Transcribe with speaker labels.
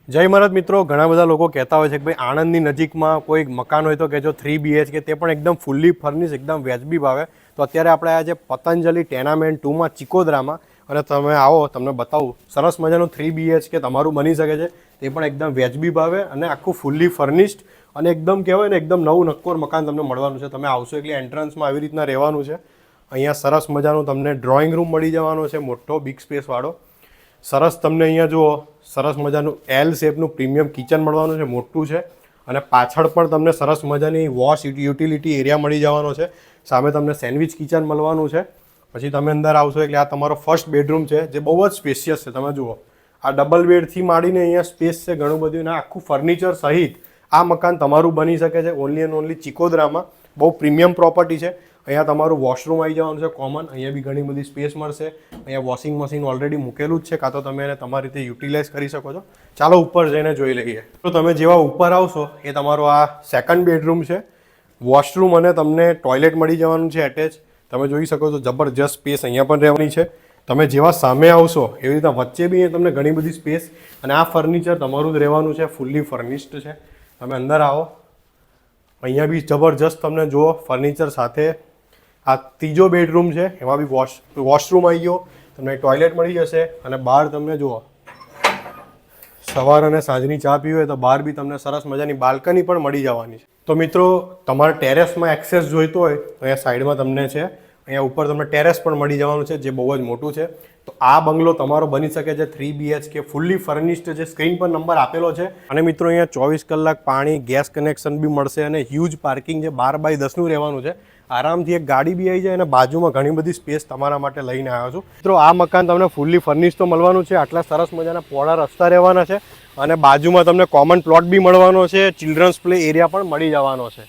Speaker 1: જય મહારાજ મિત્રો, ઘણા બધા લોકો કહેતા હોય છે કે ભાઈ આણંદની નજીકમાં કોઈ મકાન હોય તો કહેજો 3 BHK, તે પણ એકદમ ફૂલ્લી ફર્નિશ, એકદમ વ્યાજબી ભાવે. તો અત્યારે આપણે આ જે પતંજલિ ટેનામેન્ટ 2માં ચિકોદરામાં, અને તમે આવો તમને બતાવું, સરસ મજાનું 3 BHK તમારું બની શકે છે. તે પણ એકદમ વ્યાજબી ભાવે અને આખું ફૂલ્લી ફર્નિશ્ડ અને એકદમ કહેવાય ને એકદમ નવું નક્કોર મકાન તમને મળવાનું છે. તમે આવશો એટલે એન્ટ્રન્સમાં આવી રીતના રહેવાનું છે. અહીંયા સરસ મજાનું તમને ડ્રોઈંગ રૂમ મળી જવાનો છે, મોટો બિગ સ્પેસવાળો. સરસ તમને અહીંયા જુઓ, સરસ મજાનું એલ શેપનું પ્રીમિયમ કિચન મળવાનું છે, મોટું છે. અને પાછળ પણ તમને સરસ મજાની વોશ યુટિલિટી એરિયા મળી જવાનો છે. સામે તમને સેન્ડવિચ કિચન મળવાનું છે. પછી તમે અંદર આવશો એટલે આ તમારો ફર્સ્ટ બેડરૂમ છે, જે બહુ જ સ્પેશિયસ છે. તમે જુઓ, આ ડબલ બેડથી માંડીને અહીંયા સ્પેસ છે ઘણું બધું, અને આખું ફર્નિચર સહિત આ મકાન તમારું બની શકે છે ઓનલી એન્ડ ઓનલી ચિકોદરામાં. બહુ પ્રીમિયમ પ્રોપર્ટી છે. અહીંયા તમારું વોશરૂમ આવી જવાનું છે કોમન. અહીંયા બી ઘણી બધી સ્પેસ મળશે. અહીંયા વોશિંગ મશીન ઓલરેડી મૂકેલું જ છે, કાં તો તમે એને તમારી રીતે યુટિલાઇઝ કરી શકો છો. ચાલો ઉપર જઈને જોઈ લઈએ. તો તમે જેવા ઉપર આવશો એ તમારો આ સેકન્ડ બેડરૂમ છે. વોશરૂમ અને તમને ટોયલેટ મળી જવાનું છે એટેચ. તમે જોઈ શકો છો જબરજસ્ત સ્પેસ અહીંયા પણ રહેવાની છે. તમે જેવા સામે આવશો એવી રીતના વચ્ચે બી તમને ઘણી બધી સ્પેસ, અને આ ફર્નિચર તમારું જ રહેવાનું છે, ફૂલ્લી ફર્નિશ્ડ છે. તમે અંદર આવો, અહીંયા બી જબરજસ્ત તમને જુઓ ફર્નિચર સાથે. આ ત્રીજો બેડરૂમ છે, એમાં બી વોશરૂમ આવી ગયો, તમને ટોયલેટ મળી જશે. અને બહાર તમને જુઓ, સવાર અને સાંજની ચા પીવી હોય તો બહાર બી તમને સરસ મજાની બાલ્કની પણ મળી જવાની છે. તો મિત્રો, તમારે ટેરેસમાં એક્સેસ જોઈતો હોય તો અહીંયા સાઈડમાં તમને છે, અહીંયા ઉપર તમને ટેરેસ પણ મળી જવાનું છે, જે બહુ જ મોટું છે. તો આ બંગલો તમારો બની શકે છે 3 BHK ફૂલ્લી ફર્નિશ્ડ, જે સ્ક્રીન પર નંબર આપેલો છે. અને મિત્રો, અહીંયા 24 કલાક પાણી, ગેસ કનેક્શન બી મળશે, અને હ્યુજ પાર્કિંગ છે, 12x10નું રહેવાનું છે. આરામથી એક ગાડી બી આવી જાય, અને બાજુમાં ઘણી બધી સ્પેસ તમારા માટે લઈને આવ્યો છું. મિત્રો, આ મકાન તમને ફૂલ્લી ફર્નિશ તો મળવાનું છે. આટલા સરસ મજાના પહોળા રસ્તા રહેવાના છે, અને બાજુમાં તમને કોમન પ્લોટ બી મળવાનો છે, ચિલ્ડ્રન્સ પ્લે એરિયા પણ મળી જવાનો છે.